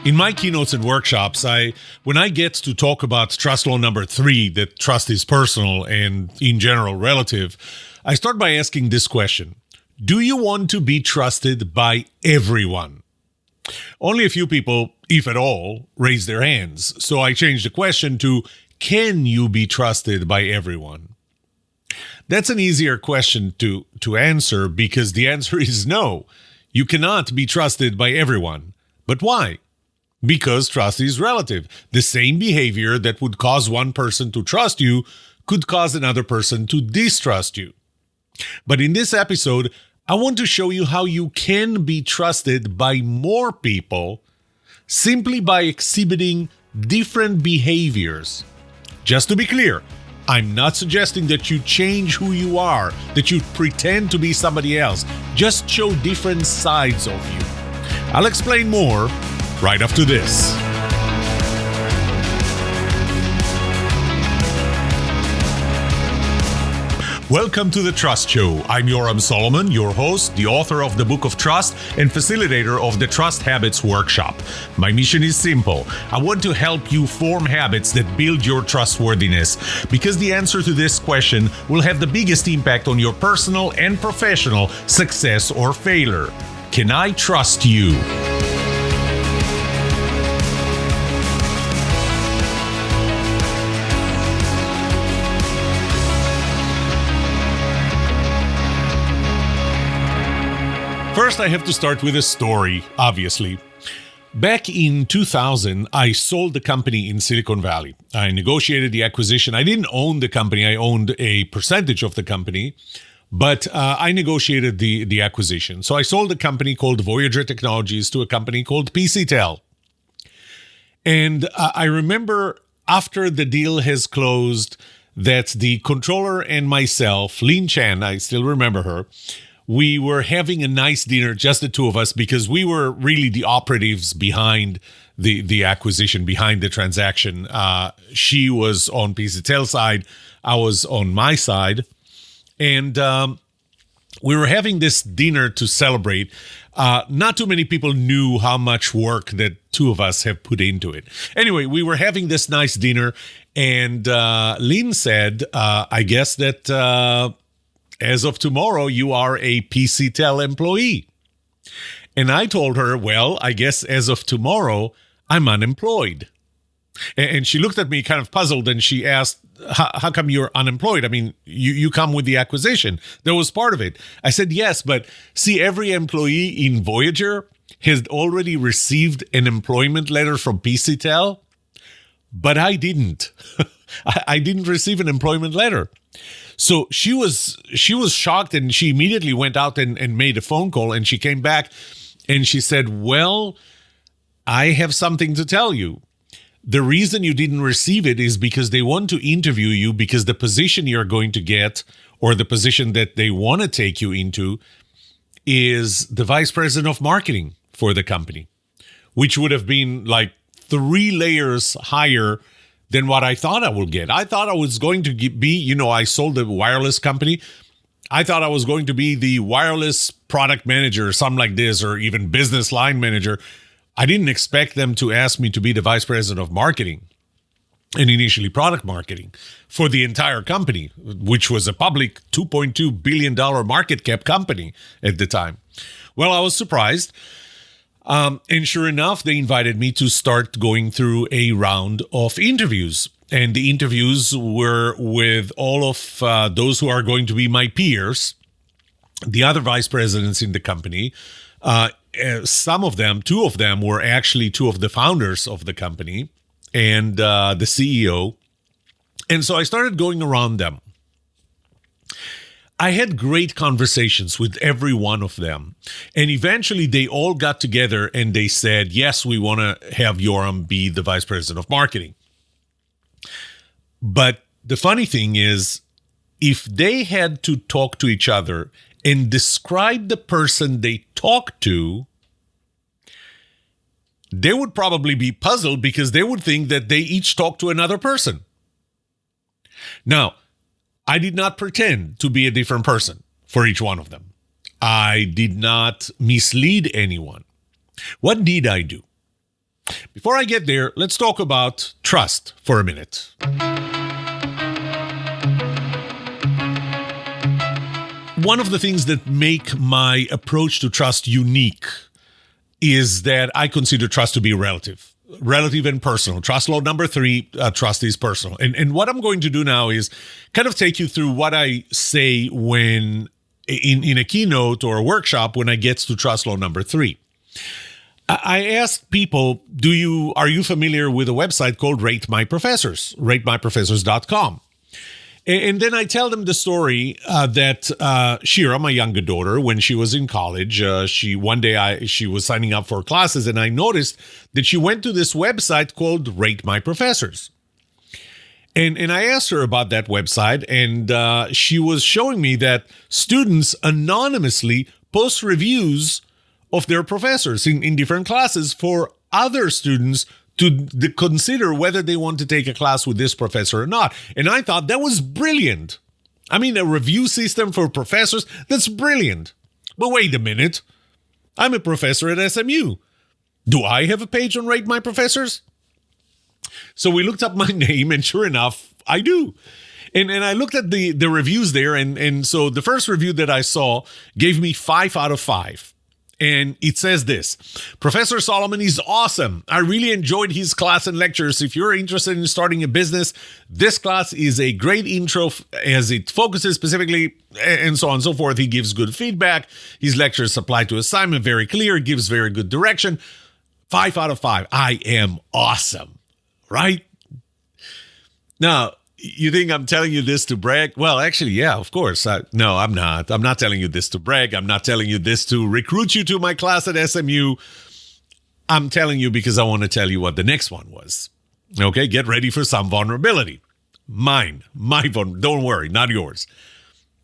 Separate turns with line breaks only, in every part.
In my keynotes and workshops, when I get to talk about trust law number 3, that trust is personal and in general relative, I start by asking this question. Do you want to be trusted by everyone? Only a few people, if at all, raise their hands. So I changed the question to, can you be trusted by everyone? That's an easier question to answer because the answer is no. You cannot be trusted by everyone. But why? Because trust is relative. The same behavior that would cause one person to trust you could cause another person to distrust you. But in this episode, I want to show you how you can be trusted by more people simply by exhibiting different behaviors. Just to be clear, I'm not suggesting that you change who you are, that you pretend to be somebody else. Just show different sides of you. I'll explain more right after this. Welcome to The Trust Show. I'm Yoram Solomon, your host, the author of the Book of Trust and facilitator of the Trust Habits Workshop. My mission is simple. I want to help you form habits that build your trustworthiness, because the answer to this question will have the biggest impact on your personal and professional success or failure. Can I trust you? First, I have to start with a story, obviously. Back in 2000, I sold the company in Silicon Valley. I negotiated the acquisition. I didn't own the company. I owned a percentage of the company, but I negotiated the acquisition. So I sold a company called Voyager Technologies to a company called PCTEL. And I remember after the deal has closed that the controller and myself, Lynn Chan, I still remember her, we were having a nice dinner, just the two of us, because we were really the operatives behind the acquisition, behind the transaction. She was on PCTEL's side. I was on my side. And we were having this dinner to celebrate. Not too many people knew how much work that two of us have put into it. Anyway, we were having this nice dinner, and Lynn said, I guess that as of tomorrow, you are a PCTEL employee. And I told her, well, I guess as of tomorrow, I'm unemployed. And she looked at me kind of puzzled, and she asked, how come you're unemployed? I mean, you come with the acquisition. That was part of it. I said, yes, but see, every employee in Voyager has already received an employment letter from PCTEL, but I didn't. I didn't receive an employment letter. So she was shocked, and she immediately went out and made a phone call, and she came back and she said, well, I have something to tell you. The reason you didn't receive it is because they want to interview you, because the position you're going to get, or the position that they want to take you into, is the vice president of marketing for the company, which would have been like 3 layers higher than what I thought I would get. I thought I was going to be, I sold a wireless company. I thought I was going to be the wireless product manager or something like this, or even business line manager. I didn't expect them to ask me to be the vice president of marketing, and initially product marketing, for the entire company, which was a public $2.2 billion market cap company at the time. Well, I was surprised. And sure enough, they invited me to start going through a round of interviews. And the interviews were with all of those who are going to be my peers, the other vice presidents in the company. Some of them, 2 of them, were actually 2 of the founders of the company and the CEO. And so I started going around them. I had great conversations with every one of them. And eventually they all got together and they said, yes, we want to have Yoram be the vice president of marketing. But the funny thing is, if they had to talk to each other and describe the person they talked to, they would probably be puzzled, because they would think that they each talked to another person. Now, I did not pretend to be a different person for each one of them. I did not mislead anyone. What did I do? Before I get there, let's talk about trust for a minute. One of the things that make my approach to trust unique is that I consider trust to be relative and personal. Trust law number 3, trust is personal. And what I'm going to do now is kind of take you through what I say when in a keynote or a workshop when I get to trust law number 3. I ask people, are you familiar with a website called Rate My Professors, ratemyprofessors.com? And then I tell them the story that Shira, my younger daughter, when she was in college, one day she was signing up for classes, and I noticed that she went to this website called Rate My Professors. And I asked her about that website, and she was showing me that students anonymously post reviews of their professors in different classes for other students to consider whether they want to take a class with this professor or not. And I thought that was brilliant. I mean, a review system for professors, that's brilliant. But wait a minute. I'm a professor at SMU. Do I have a page on Rate My Professors? So we looked up my name, and sure enough, I do. And I looked at the reviews there, and so the first review that I saw gave me 5 out of 5. And it says this: Professor Solomon is awesome. I really enjoyed his class and lectures. If you're interested in starting a business, this class is a great intro as it focuses specifically and so on and so forth. He gives good feedback. His lectures apply to assignment, very clear, gives very good direction. 5 out of 5. I am awesome, right? Now, you think I'm telling you this to brag? Well, actually, yeah, of course. No, I'm not. I'm not telling you this to brag. I'm not telling you this to recruit you to my class at SMU. I'm telling you because I want to tell you what the next one was. Okay, get ready for some vulnerability. My vulnerability. Don't worry, not yours.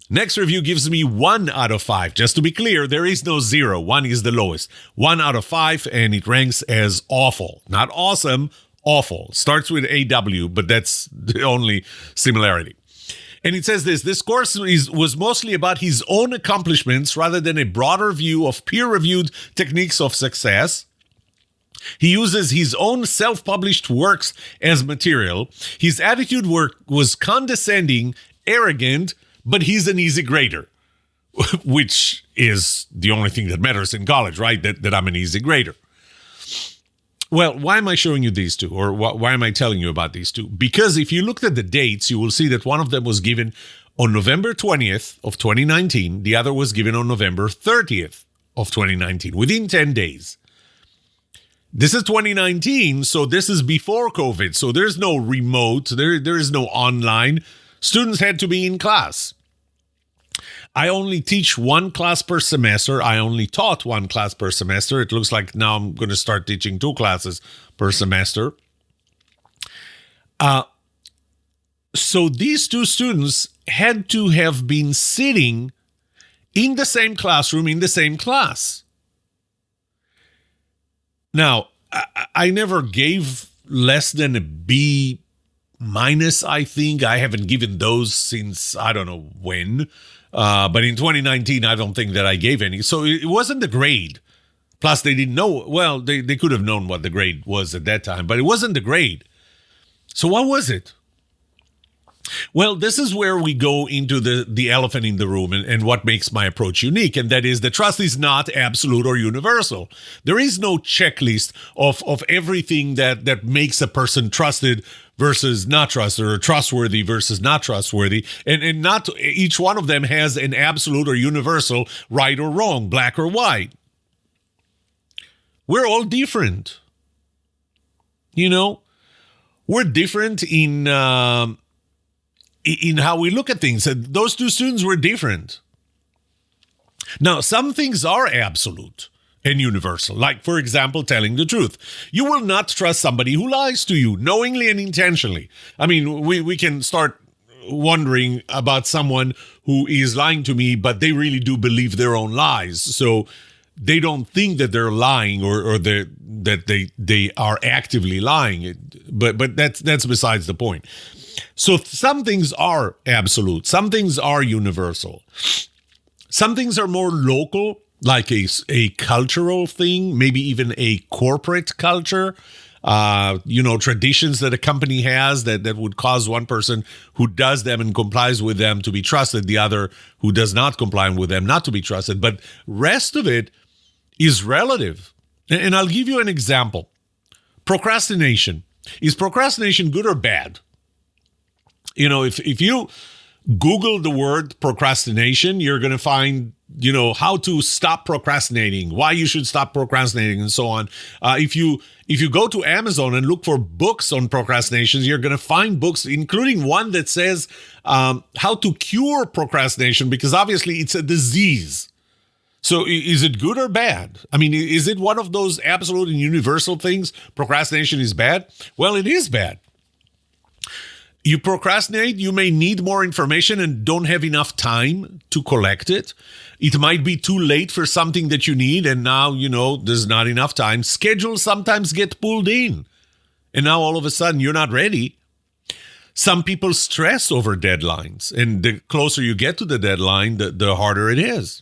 Next review gives me 1 out of 5. Just to be clear, there is no 0. 1 is the lowest. 1 out of 5, and it ranks as awful. Not awesome, awful. Starts with AW, but that's the only similarity. And it says this course was mostly about his own accomplishments rather than a broader view of peer-reviewed techniques of success. He uses his own self-published works as material. His attitude was condescending, arrogant, but he's an easy grader, which is the only thing that matters in college, right? That I'm an easy grader. Well, why am I showing you these two, or why am I telling you about these two? Because if you looked at the dates, you will see that one of them was given on November 20th of 2019. The other was given on November 30th of 2019, within 10 days. This is 2019, so this is before COVID. So there's no remote, there is no online. Students had to be in class. I only teach 1 class per semester. I only taught 1 class per semester. It looks like now I'm going to start teaching 2 classes per semester. So these 2 students had to have been sitting in the same classroom, in the same class. Now, I never gave less than a B minus, I think. I haven't given those since I don't know when. But in 2019, I don't think that I gave any. So it wasn't the grade. Plus, they didn't know. Well, they could have known what the grade was at that time, but it wasn't the grade. So what was it? Well, this is where we go into the elephant in the room and what makes my approach unique. And that is that trust is not absolute or universal. There is no checklist of everything that makes a person trusted versus not trusted, or trustworthy versus not trustworthy. And not each one of them has an absolute or universal right or wrong, black or white. We're all different. You know, we're different in how we look at things. And those 2 students were different. Now, some things are absolute and universal, like, for example, telling the truth. You will not trust somebody who lies to you knowingly and intentionally. I mean, we can start wondering about someone who is lying to me, but they really do believe their own lies. So they don't think that they're lying or that they are actively lying. But that's besides the point. So some things are absolute. Some things are universal. Some things are more local like a cultural thing, maybe even a corporate culture, traditions that a company has that would cause one person who does them and complies with them to be trusted, the other who does not comply with them not to be trusted. But rest of it is relative. And I'll give you an example. Procrastination. Is procrastination good or bad? If you Google the word procrastination, you're going to find, how to stop procrastinating, why you should stop procrastinating, and so on. If you go to Amazon and look for books on procrastinations, you're going to find books, including one that says how to cure procrastination, because obviously it's a disease. So is it good or bad? I mean, is it one of those absolute and universal things? Procrastination is bad? Well, it is bad. You procrastinate, you may need more information and don't have enough time to collect it. It might be too late for something that you need, and now, there's not enough time. Schedules sometimes get pulled in, and now all of a sudden you're not ready. Some people stress over deadlines, and the closer you get to the deadline, the harder it is.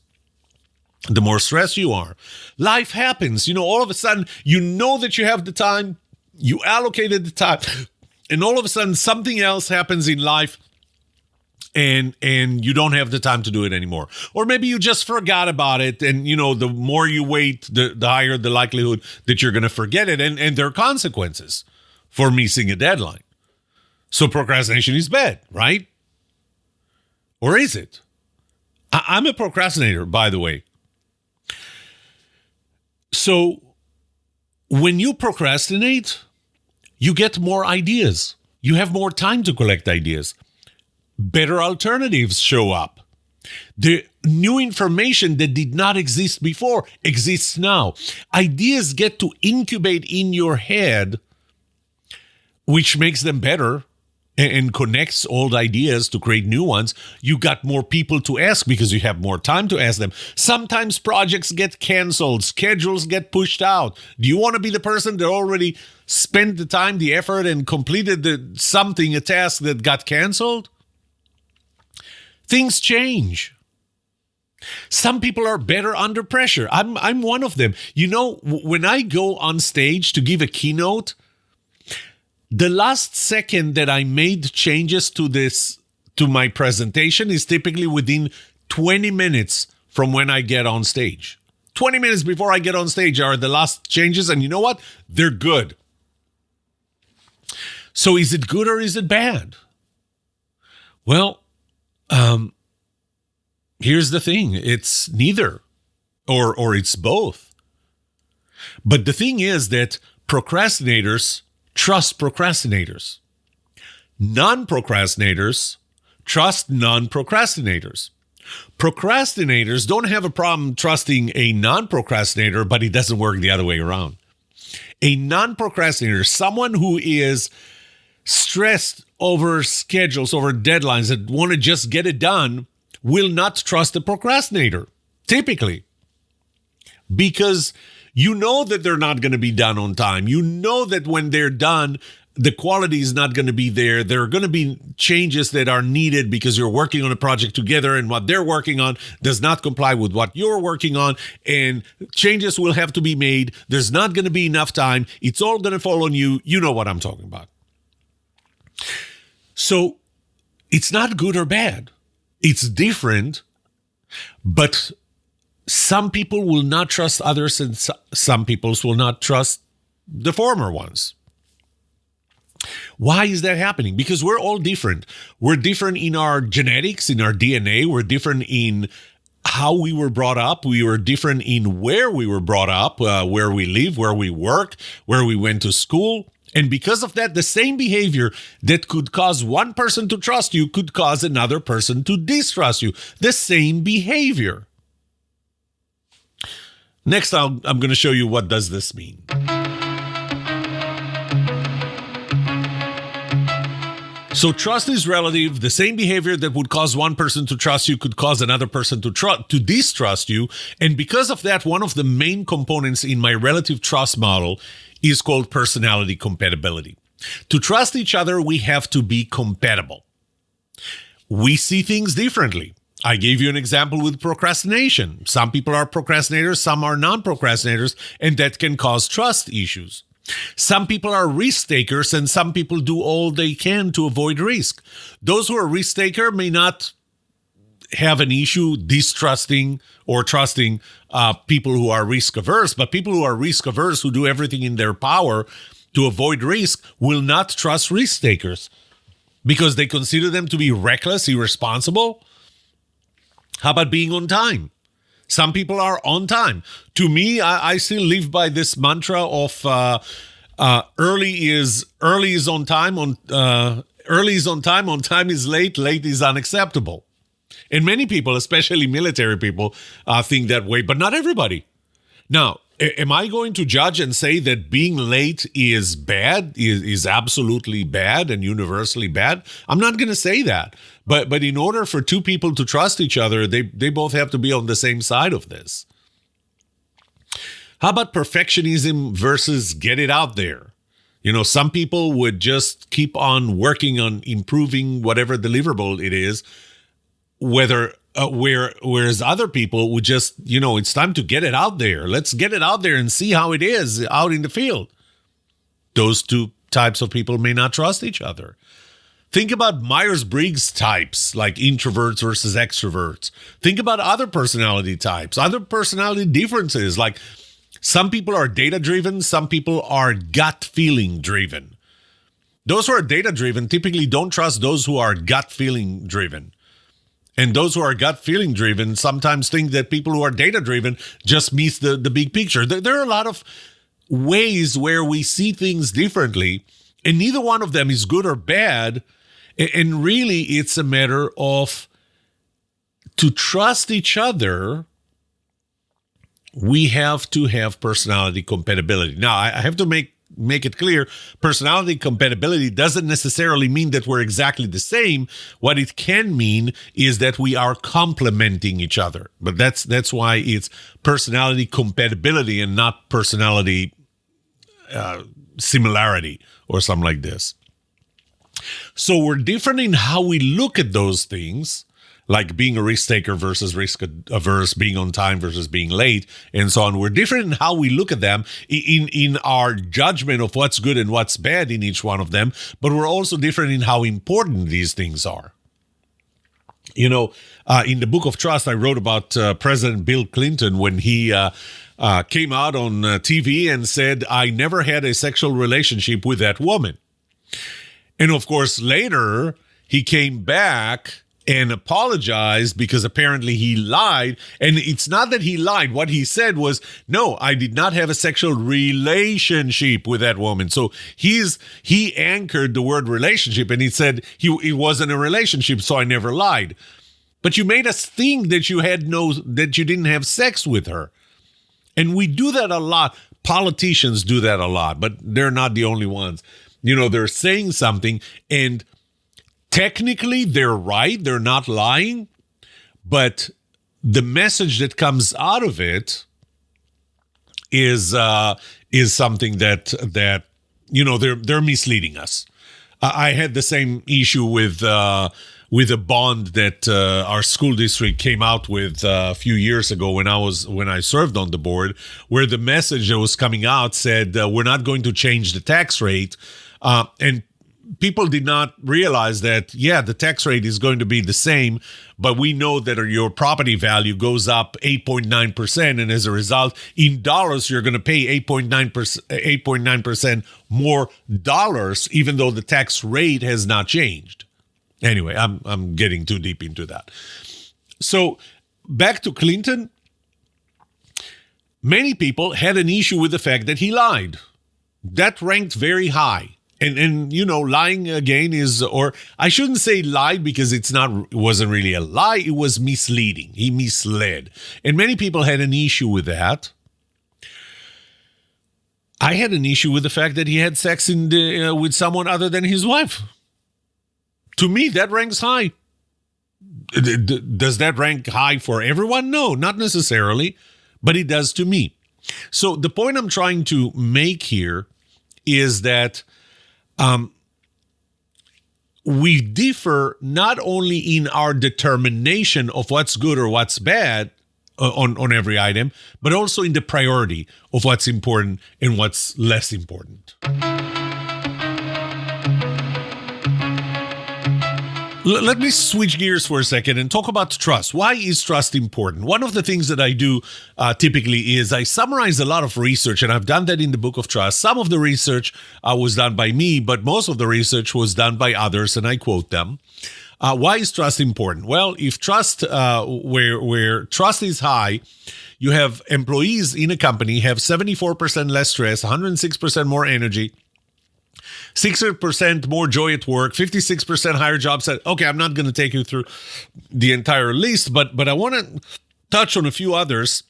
The more stressed you are. Life happens. All of a sudden, that you have the time, you allocated the time, and all of a sudden something else happens in life and you don't have the time to do it anymore. Or maybe you just forgot about it, and the more you wait, the higher the likelihood that you're going to forget it, and there are consequences for missing a deadline. So procrastination is bad, right? Or is it? I'm a procrastinator, by the way. So when you procrastinate, you get more ideas. You have more time to collect ideas. Better alternatives show up. The new information that did not exist before exists now. Ideas get to incubate in your head, which makes them better and connects old ideas to create new ones. You got more people to ask because you have more time to ask them. Sometimes projects get canceled, schedules get pushed out. Do you want to be the person that already spent the time, the effort, and completed a task that got canceled? Things change. Some people are better under pressure. I'm one of them. When I go on stage to give a keynote, the last second that I made changes to my presentation is typically within 20 minutes from when I get on stage. 20 minutes before I get on stage are the last changes, and you know what? They're good. So is it good or is it bad? Well, here's the thing. It's neither, or it's both. But the thing is that procrastinators trust procrastinators. Non-procrastinators trust non-procrastinators. Procrastinators don't have a problem trusting a non-procrastinator, but it doesn't work the other way around. A non-procrastinator, someone who is stressed over schedules, over deadlines, that want to just get it done, will not trust a procrastinator, typically. Because that they're not going to be done on time. That when they're done, the quality is not going to be there. There are going to be changes that are needed because you're working on a project together, and what they're working on does not comply with what you're working on, and changes will have to be made. There's not going to be enough time. It's all going to fall on you. You know what I'm talking about. So it's not good or bad. It's different, but some people will not trust others, and some people will not trust the former ones. Why is that happening? Because we're all different. We're different in our genetics, in our DNA. We're different in how we were brought up. We were different in where we were brought up, where we live, where we work, where we went to school. And because of that, the same behavior that could cause one person to trust you could cause another person to distrust you. The same behavior. Next, I'm going to show you what does this mean. So trust is relative. The same behavior that would cause one person to trust you could cause another person to distrust you. And because of that, one of the main components in my relative trust model is called personality compatibility. To trust each other, we have to be compatible. We see things differently. I gave you an example with procrastination. Some people are procrastinators, some are non-procrastinators, and that can cause trust issues. Some people are risk takers, and some people do all they can to avoid risk. Those who are risk taker may not have an issue distrusting or trusting people who are risk averse, but people who are risk averse, who do everything in their power to avoid risk, will not trust risk takers because they consider them to be reckless, irresponsible. How about being on time? Some people are on time. To me, I still live by this mantra of early is on time, early is on time, on time is late, late is unacceptable. And many people, especially military people, think that way, but not everybody. Now, am I going to judge and say that being late is bad, is absolutely bad and universally bad? I'm not going to say that. But in order for two people to trust each other, they both have to be on the same side of this. How about perfectionism versus get it out there? Some people would just keep on working on improving whatever deliverable it is, whereas other people would just, it's time to get it out there. Let's get it out there and see how it is out in the field. Those two types of people may not trust each other. Think about Myers-Briggs types, like introverts versus extroverts. Think about other personality types, other personality differences, like some people are data-driven, some people are gut-feeling-driven. Those who are data-driven typically don't trust those who are gut-feeling-driven. And those who are gut-feeling-driven sometimes think that people who are data-driven just miss the big picture. There are a lot of ways where we see things differently, and neither one of them is good or bad. And really, it's a matter of, to trust each other, we have to have personality compatibility. Now, I have to make it clear, personality compatibility doesn't necessarily mean that we're exactly the same. What it can mean is that we are complementing each other. But that's why it's personality compatibility and not personality similarity or something like this. So we're different in how we look at those things, like being a risk taker versus risk averse, being on time versus being late, and so on. We're different in how we look at them, in our judgment of what's good and what's bad in each one of them, but we're also different in how important these things are. In the book of Trust, I wrote about President Bill Clinton when he came out on TV and said, "I never had a sexual relationship with that woman." And of course, later, he came back and apologized because apparently he lied. And it's not that he lied. What he said was, "No, I did not have a sexual relationship with that woman." So he anchored the word relationship, and he said it wasn't a relationship, so I never lied. But you made us think that you didn't have sex with her. And we do that a lot. Politicians do that a lot, but they're not the only ones. They're saying something, and technically they're right. They're not lying. But the message that comes out of it is something that they're misleading us. I had the same issue with a bond that our school district came out with a few years ago when I served on the board, where the message that was coming out said, we're not going to change the tax rate. And people did not realize that, the tax rate is going to be the same, but we know that your property value goes up 8.9%. And as a result, in dollars, you're going to pay 8.9% more dollars, even though the tax rate has not changed. Anyway, I'm getting too deep into that. So back to Clinton. Many people had an issue with the fact that he lied. That ranked very high. And lying again or I shouldn't say lied because it wasn't really a lie. It was misleading. He misled. And many people had an issue with that. I had an issue with the fact that he had sex with someone other than his wife. To me, that ranks high. Does that rank high for everyone? No, not necessarily, but it does to me. So the point I'm trying to make here is that we differ not only in our determination of what's good or what's bad on every item, but also in the priority of what's important and what's less important. Let me switch gears for a second and talk about trust. Why is trust important? One of the things that I do typically is I summarize a lot of research, and I've done that in the Book of Trust. Some of the research was done by me, but most of the research was done by others, and I quote them. Why is trust important? Well, if trust, where trust is high, you have employees in a company have 74% less stress, 106% more energy, 60% more joy at work, 56% higher job set. Okay, I'm not going to take you through the entire list, but I want to touch on a few others.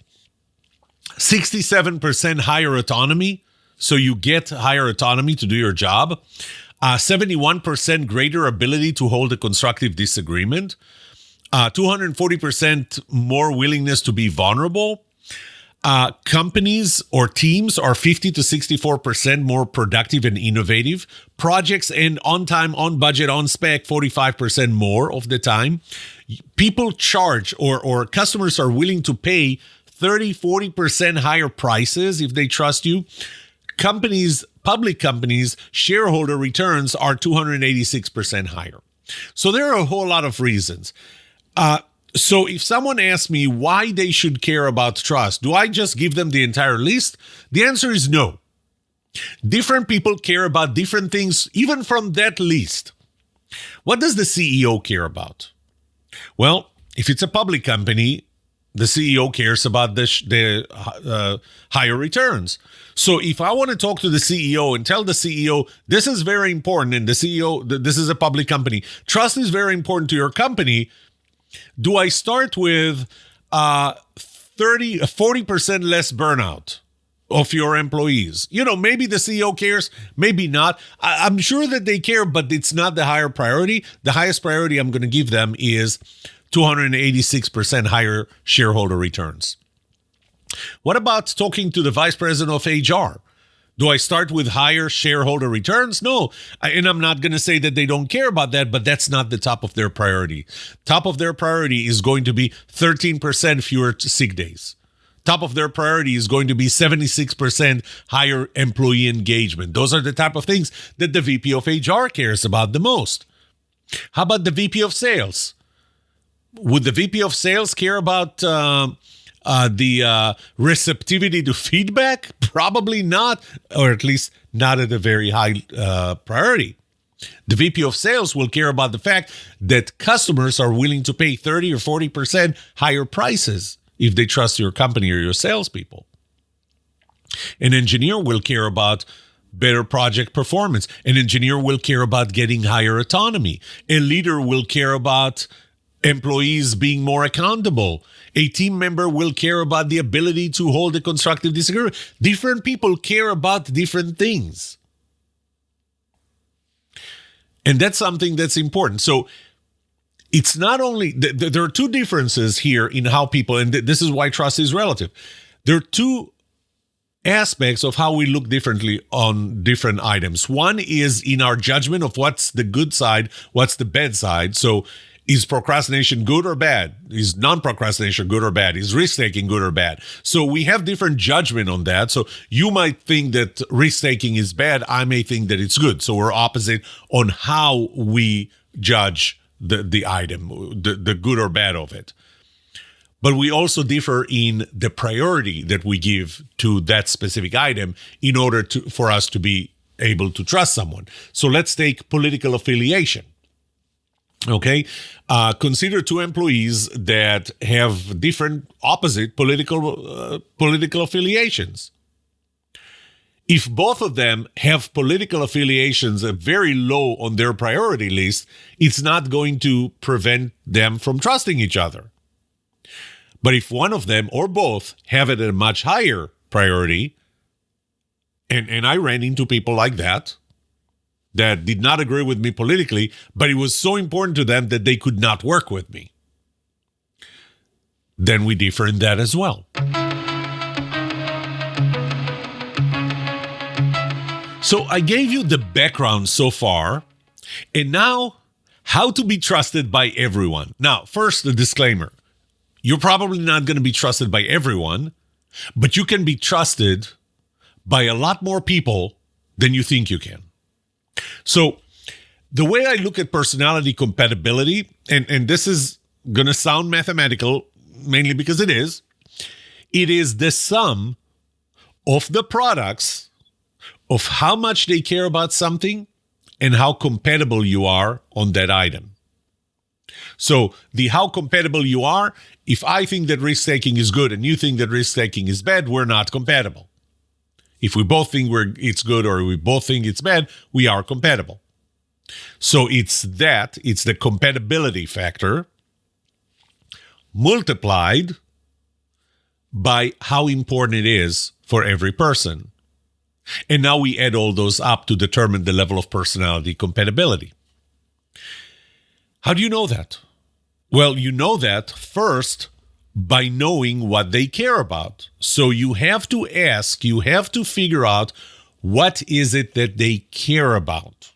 67% higher autonomy, so you get higher autonomy to do your job. 71% greater ability to hold a constructive disagreement. 240% more willingness to be vulnerable. Companies or teams are 50 to 64% more productive and innovative. Projects end on time, on budget, on spec, 45% more of the time. People charge or customers are willing to pay 30-40% higher prices if they trust you. Companies, public companies, shareholder returns are 286% higher. So there are a whole lot of reasons. So if someone asks me why they should care about trust, do I just give them the entire list? The answer is no. Different people care about different things, even from that list. What does the CEO care about? Well, if it's a public company, the CEO cares about the higher returns. So if I want to talk to the CEO and tell the CEO, this is very important, and the CEO, this is a public company, trust is very important to your company, do I start with 40% less burnout of your employees? You know, maybe the CEO cares, maybe not. I'm sure that they care, but it's not the higher priority. The highest priority I'm going to give them is 286% higher shareholder returns. What about talking to the vice president of HR? Do I start with higher shareholder returns? No. And I'm not going to say that they don't care about that, but that's not the top of their priority. Top of their priority is going to be 13% fewer sick days. Top of their priority is going to be 76% higher employee engagement. Those are the type of things that the VP of HR cares about the most. How about the VP of sales? Would the VP of sales care about the receptivity to feedback? Probably not, or at least not at a very high priority. The VP of sales will care about the fact that customers are willing to pay 30 or 40% higher prices if they trust your company or your salespeople. An engineer will care about better project performance. An engineer will care about getting higher autonomy. A leader will care about employees being more accountable. A team member will care about the ability to hold a constructive disagreement. Different people care about different things. And that's something that's important. So it's not only, there are two differences here in how people, and this is why trust is relative. There are two aspects of how we look differently on different items. One is in our judgment of what's the good side, what's the bad side. So is procrastination good or bad? Is non-procrastination good or bad? Is risk-taking good or bad? So we have different judgment on that. So you might think that risk-taking is bad. I may think that it's good. So we're opposite on how we judge the item, the good or bad of it. But we also differ in the priority that we give to that specific item in order for us to be able to trust someone. So let's take political affiliation. Okay, consider two employees that have different, opposite political affiliations. If both of them have political affiliations very low on their priority list, it's not going to prevent them from trusting each other. But if one of them or both have it at a much higher priority, and I ran into people like that did not agree with me politically, but it was so important to them that they could not work with me, then we differ in that as well. So I gave you the background so far, and now How to be trusted by everyone. Now, first, the disclaimer. You're probably not going to be trusted by everyone, but you can be trusted by a lot more people than you think you can. So the way I look at personality compatibility, and this is going to sound mathematical, mainly because it is the sum of the products of how much they care about something and how compatible you are on that item. So the how compatible you are, if I think that risk-taking is good and you think that risk-taking is bad, we're not compatible. If we both think it's good or we both think it's bad, we are compatible. So it's the compatibility factor multiplied by how important it is for every person. And now we add all those up to determine the level of personality compatibility. How do you know that? Well, you know that first by knowing what they care about. So you have to ask, you have to figure out what is it that they care about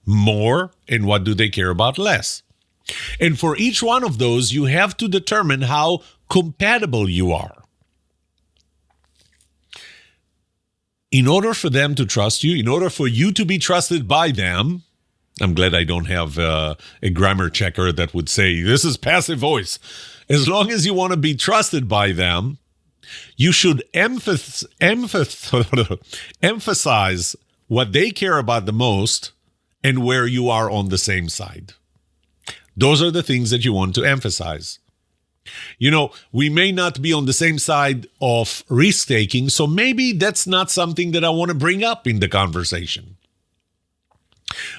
more and what do they care about less. And for each one of those, you have to determine how compatible you are. In order for them to trust you, in order for you to be trusted by them, I'm glad I don't have a grammar checker that would say, this is passive voice. As long as you want to be trusted by them, you should emphasize what they care about the most and where you are on the same side. Those are the things that you want to emphasize. You know, we may not be on the same side of risk-taking, so maybe that's not something that I want to bring up in the conversation.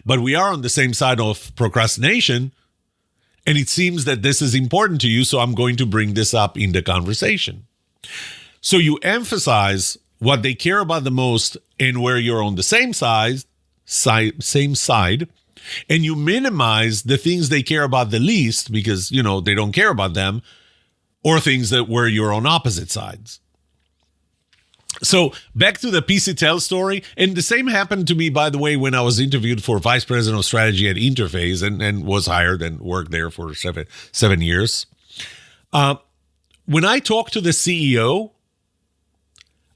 But we are on the same side of procrastination, and it seems that this is important to you, so I'm going to bring this up in the conversation. So you emphasize what they care about the most and where you're on the same side, and you minimize the things they care about the least because, you know, they don't care about them, or things that where you're on opposite sides. So back to the PC Tell story, and the same happened to me, by the way, when I was interviewed for Vice President of Strategy at Interface and was hired and worked there for seven years. When I talked to the CEO,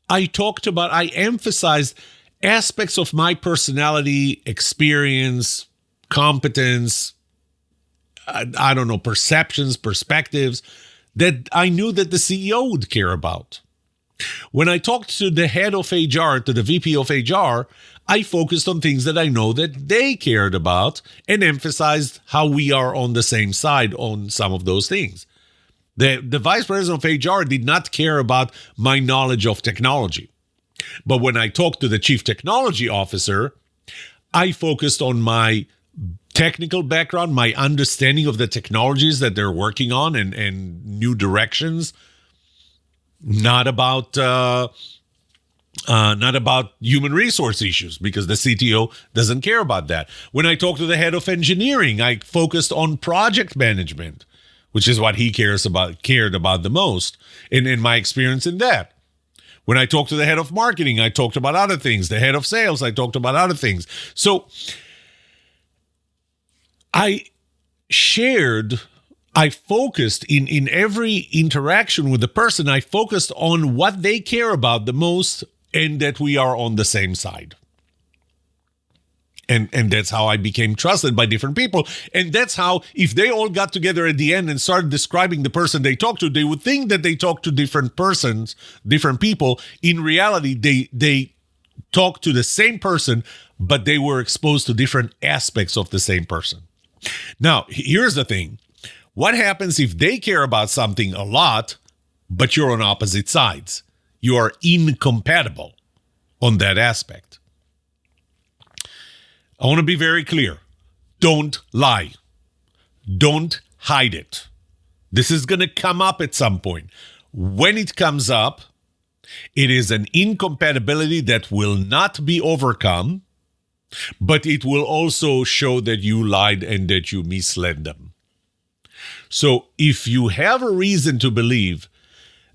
I emphasized aspects of my personality, experience, competence, I don't know, perceptions, perspectives that I knew that the CEO would care about. When I talked to the head of HR, to the VP of HR, I focused on things that I know that they cared about and emphasized how we are on the same side on some of those things. The vice president of HR did not care about my knowledge of technology. But when I talked to the chief technology officer, I focused on my technical background, my understanding of the technologies that they're working on and new directions. Not about human resource issues, because the CTO doesn't care about that. When I talked to the head of engineering, I focused on project management, which is what he cared about the most, in my experience in that. When I talked to the head of marketing, I talked about other things. The head of sales, I talked about other things. So I focused in every interaction with the person, I focused on what they care about the most and that we are on the same side. And that's how I became trusted by different people. And that's how, if they all got together at the end and started describing the person they talked to, they would think that they talked to different persons, different people. In reality, they talked to the same person, but they were exposed to different aspects of the same person. Now, here's the thing. What happens if they care about something a lot, but you're on opposite sides? You are incompatible on that aspect. I want to be very clear. Don't lie. Don't hide it. This is going to come up at some point. When it comes up, it is an incompatibility that will not be overcome, but it will also show that you lied and that you misled them. So if you have a reason to believe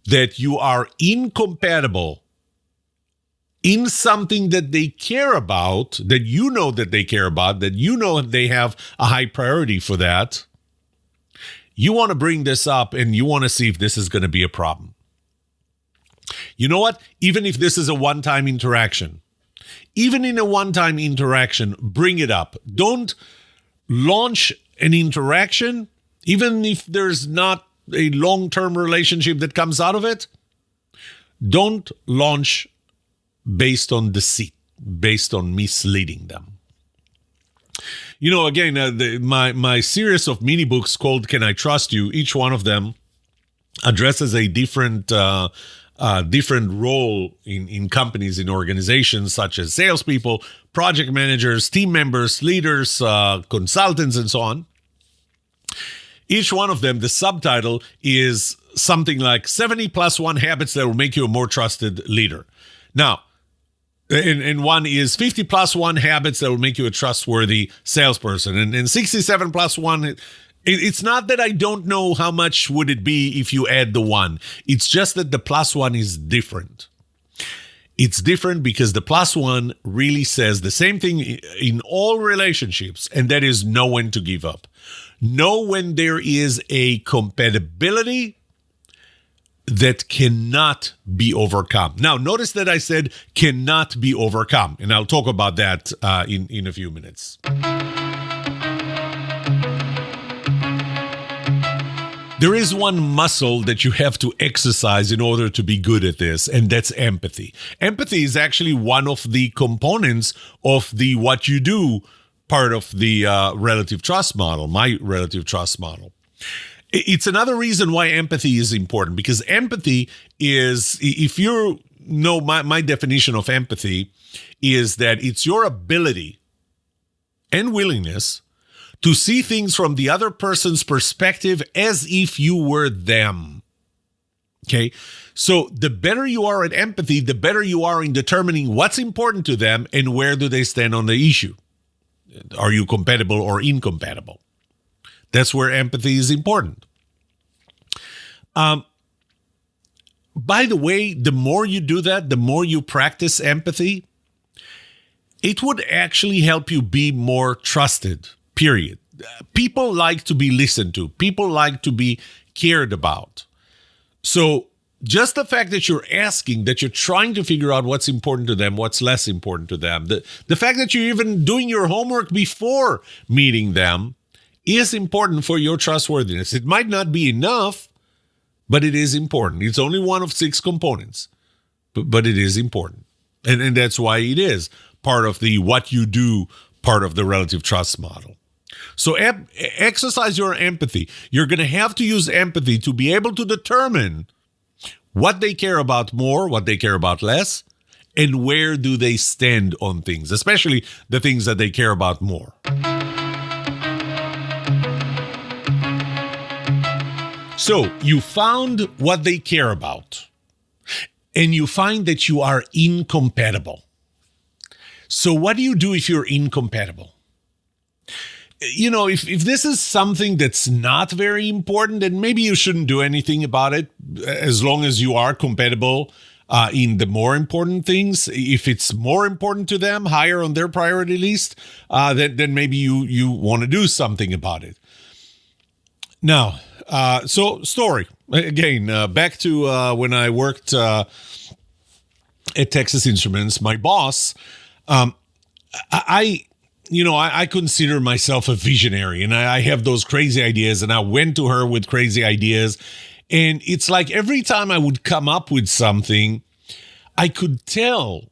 that you are incompatible in something that they care about, that you know that they care about, that you know they have a high priority for that, you want to bring this up and you want to see if this is going to be a problem. You know what? Even if this is a one-time interaction, even in a one-time interaction, bring it up. Don't launch an interaction, even if there's not a long-term relationship that comes out of it. Don't launch based on deceit, based on misleading them. You know, again, my series of mini books called Can I Trust You? Each one of them addresses a different role in companies, in organizations, such as salespeople, project managers, team members, leaders, consultants, and so on. Each one of them, the subtitle is something like 70 plus 1 habits that will make you a more trusted leader. Now, and one is 50 plus 1 habits that will make you a trustworthy salesperson. And 67 plus 1, it's not that I don't know how much would it be if you add the 1. It's just that the plus 1 is different. It's different because the plus 1 really says the same thing in all relationships, and that is know when to give up. Know when there is a compatibility that cannot be overcome. Now, notice that I said cannot be overcome, and I'll talk about that in a few minutes. There is one muscle that you have to exercise in order to be good at this, and that's empathy. Empathy is actually one of the components of the what you do part of the relative trust model, my relative trust model. It's another reason why empathy is important, because empathy is, if you know my definition of empathy, is that it's your ability and willingness to see things from the other person's perspective as if you were them. Okay? So the better you are at empathy, the better you are in determining what's important to them and where do they stand on the issue. Are you compatible or incompatible? That's where empathy is important. By the way, the more you do that, the more you practice empathy, it would actually help you be more trusted, period. People like to be listened to. People like to be cared about. So just the fact that you're asking, that you're trying to figure out what's important to them, what's less important to them, the fact that you're even doing your homework before meeting them is important for your trustworthiness. It might not be enough, but it is important. It's only one of 6 components, but it is important. And that's why it is part of the what you do part of the relative trust model. So exercise your empathy. You're going to have to use empathy to be able to determine what they care about more, what they care about less, and where do they stand on things, especially the things that they care about more. So you found what they care about, and you find that you are incompatible. So what do you do if you're incompatible? You know, if this is something that's not very important, then maybe you shouldn't do anything about it as long as you are compatible in the more important things. If it's more important to them, higher on their priority list, then maybe you want to do something about it. Now, so story. Again, back to when I worked at Texas Instruments, my boss, I consider myself a visionary, and I have those crazy ideas, and I went to her with crazy ideas. And it's like every time I would come up with something, I could tell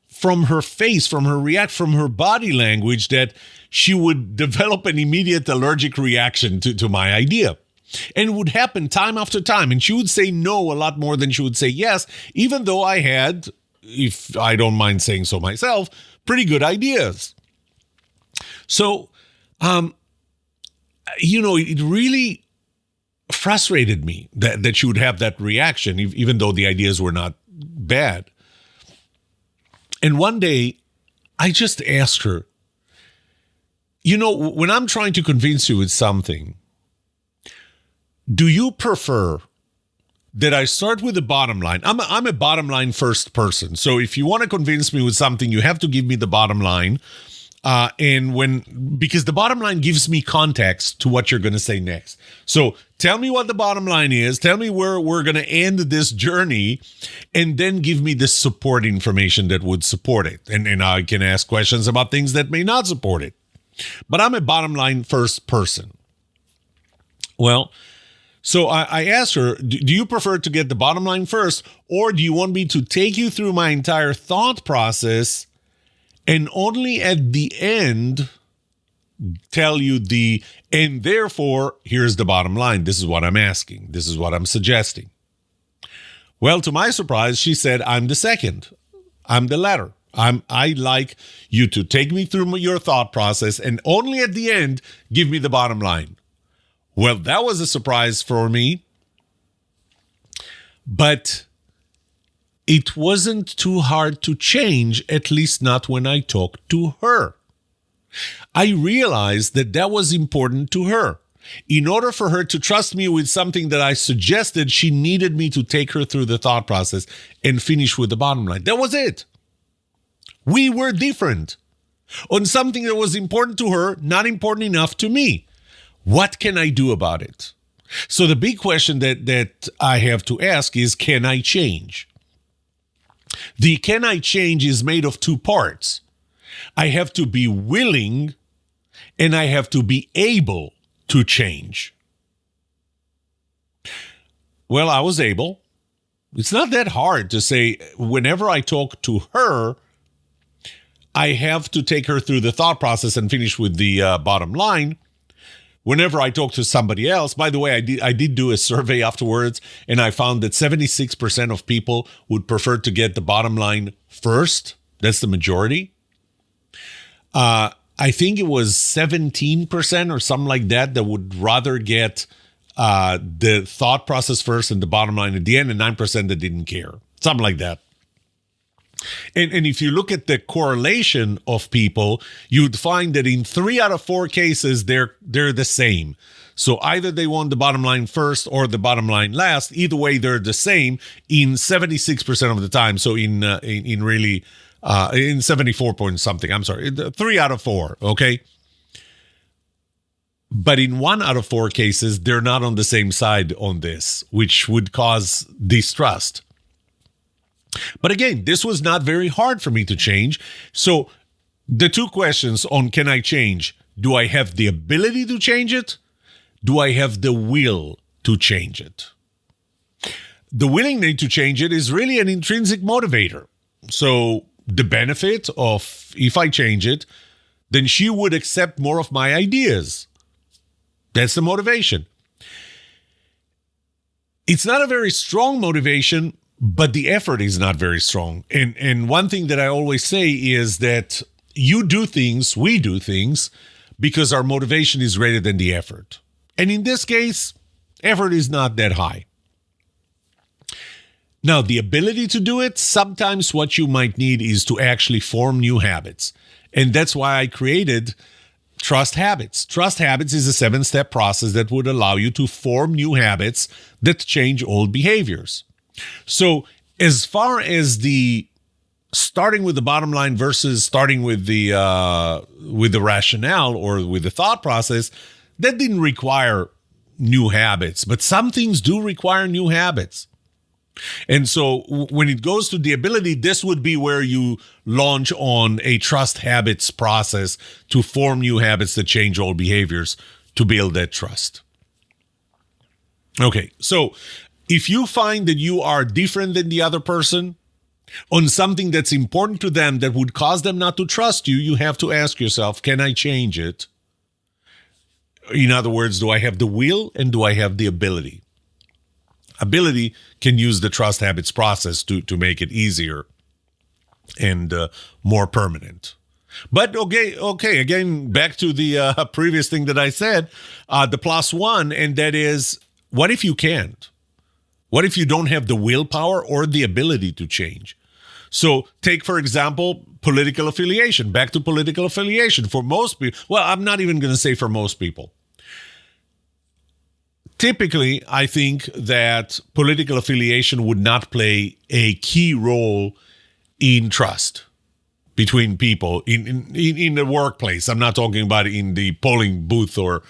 from her face, from her from her body language, that she would develop an immediate allergic reaction to my idea. And it would happen time after time. And she would say no a lot more than she would say yes, even though I had, if I don't mind saying so myself, pretty good ideas. So, it really frustrated me that she would have that reaction, even though the ideas were not bad. And one day, I just asked her, when I'm trying to convince you with something, do you prefer that I start with the bottom line. I'm a bottom line first person. So if you want to convince me with something, you have to give me the bottom line. Because the bottom line gives me context to what you're going to say next. So tell me what the bottom line is. Tell me where we're going to end this journey, and then give me the support information that would support it. And I can ask questions about things that may not support it. But I'm a bottom line first person. Well, so I asked her, do you prefer to get the bottom line first, or do you want me to take you through my entire thought process and only at the end tell you and therefore, here's the bottom line. This is what I'm asking. This is what I'm suggesting. Well, to my surprise, she said, I'm the second. I'm the latter. I like you to take me through your thought process and only at the end give me the bottom line. Well, that was a surprise for me. But it wasn't too hard to change, at least not when I talked to her. I realized that was important to her. In order for her to trust me with something that I suggested, she needed me to take her through the thought process and finish with the bottom line. That was it. We were different on something that was important to her, not important enough to me. What can I do about it? So the big question that I have to ask is, can I change? The can I change is made of two parts. I have to be willing and I have to be able to change. Well, I was able. It's not that hard to say whenever I talk to her, I have to take her through the thought process and finish with the bottom line. Whenever I talk to somebody else, by the way, I did do a survey afterwards, and I found that 76% of people would prefer to get the bottom line first. That's the majority. I think it was 17% or something like that would rather get the thought process first and the bottom line at the end, and 9% that didn't care. Something like that. And if you look at the correlation of people, you'd find that in 3 out of 4 cases, they're the same. So either they want the bottom line first or the bottom line last. Either way, they're the same in 76% of the time. So in 74 point something, I'm sorry, 3 out of 4, okay? But in 1 out of 4 cases, they're not on the same side on this, which would cause distrust. But again, this was not very hard for me to change. So the two questions on can I change? Do I have the ability to change it? Do I have the will to change it? The willingness to change it is really an intrinsic motivator. So the benefit of if I change it, then she would accept more of my ideas. That's the motivation. It's not a very strong motivation, but the effort is not very strong. And one thing that I always say is that we do things because our motivation is greater than the effort. And in this case, effort is not that high. Now, the ability to do it, sometimes what you might need is to actually form new habits. And that's why I created Trust Habits. Trust Habits is a 7-step process that would allow you to form new habits that change old behaviors. So as far as the starting with the bottom line versus starting with the rationale or with the thought process, that didn't require new habits, but some things do require new habits. And so when it goes to the ability, this would be where you launch on a trust habits process to form new habits that change old behaviors to build that trust. Okay, so if you find that you are different than the other person on something that's important to them that would cause them not to trust you, you have to ask yourself, can I change it? In other words, do I have the will and do I have the ability? Ability can use the trust habits process to make it easier and more permanent. But okay, again, back to the previous thing that I said, the +1, and that is, what if you can't? What if you don't have the willpower or the ability to change? So take, for example, political affiliation. Back to political affiliation. For most people, well, I'm not even going to say for most people. Typically, I think that political affiliation would not play a key role in trust between people in the workplace. I'm not talking about in the polling booth or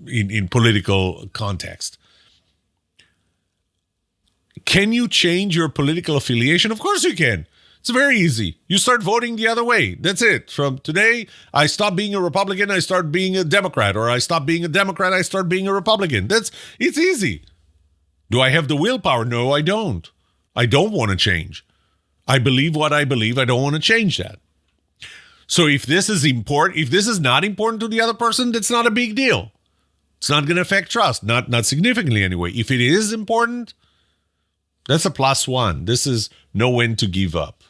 in political context. Can you change your political affiliation? Of course you can. It's very easy. You start voting the other way. That's it. From today, I stop being a Republican, I start being a Democrat, or I stop being a Democrat, I start being a Republican. It's easy. Do I have the willpower? No, I don't. I don't want to change. I believe what I believe. I don't want to change that. So if this is important, if this is not important to the other person, that's not a big deal. It's not going to affect trust, not significantly anyway. If it is important, that's a +1. This is know when to give up.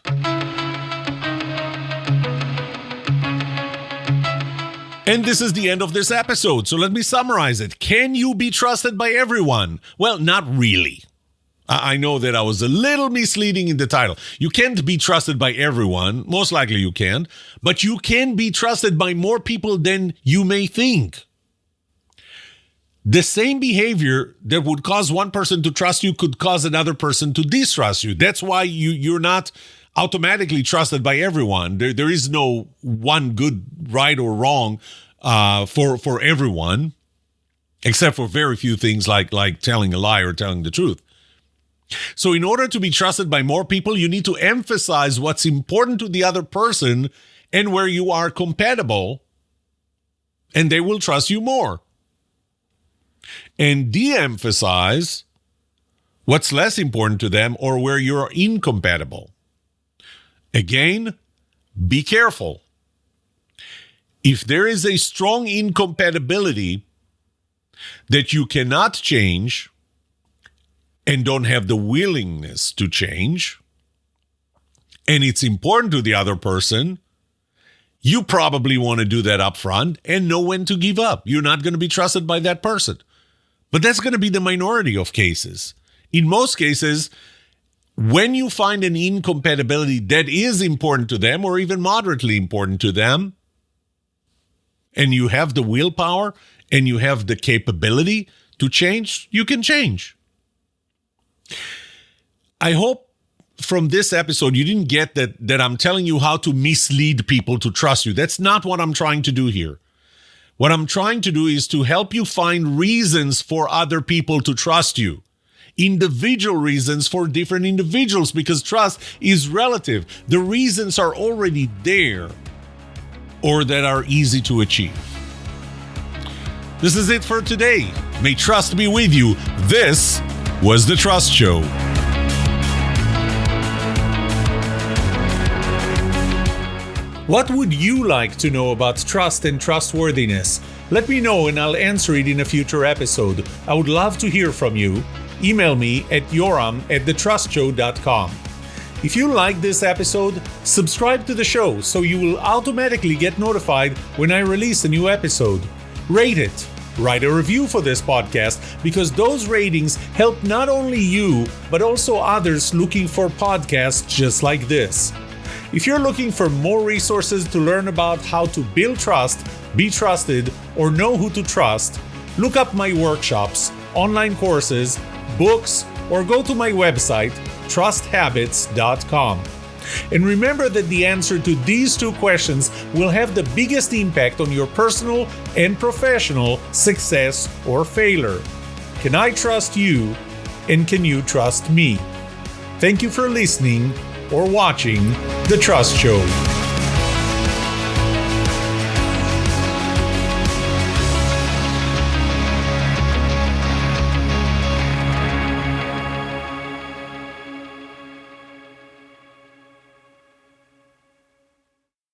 And this is the end of this episode, so let me summarize it. Can you be trusted by everyone? Well, not really. I know that I was a little misleading in the title. You can't be trusted by everyone. Most likely you can't. But you can be trusted by more people than you may think. The same behavior that would cause one person to trust you could cause another person to distrust you. That's why you're not automatically trusted by everyone. There is no one good, right, or wrong for everyone, except for very few things like telling a lie or telling the truth. So in order to be trusted by more people, you need to emphasize what's important to the other person and where you are compatible, and they will trust you more. And de-emphasize what's less important to them or where you're incompatible. Again, be careful. If there is a strong incompatibility that you cannot change and don't have the willingness to change, and it's important to the other person, you probably want to do that up front and know when to give up. You're not going to be trusted by that person. But that's going to be the minority of cases. In most cases, when you find an incompatibility that is important to them or even moderately important to them, and you have the willpower and you have the capability to change, you can change. I hope from this episode you didn't get that I'm telling you how to mislead people to trust you. That's not what I'm trying to do here. What I'm trying to do is to help you find reasons for other people to trust you. Individual reasons for different individuals, because trust is relative. The reasons are already there or that are easy to achieve. This is it for today. May trust be with you. This was The Trust Show. What would you like to know about trust and trustworthiness? Let me know and I'll answer it in a future episode. I would love to hear from you. Email me at yoram@thetrustshow.com. If you like this episode, subscribe to the show so you will automatically get notified when I release a new episode. Rate it. Write a review for this podcast because those ratings help not only you, but also others looking for podcasts just like this. If you're looking for more resources to learn about how to build trust, be trusted, or know who to trust, look up my workshops, online courses, books, or go to my website, trusthabits.com. And remember that the answer to these two questions will have the biggest impact on your personal and professional success or failure. Can I trust you, and can you trust me? Thank you for listening or watching The Trust Show.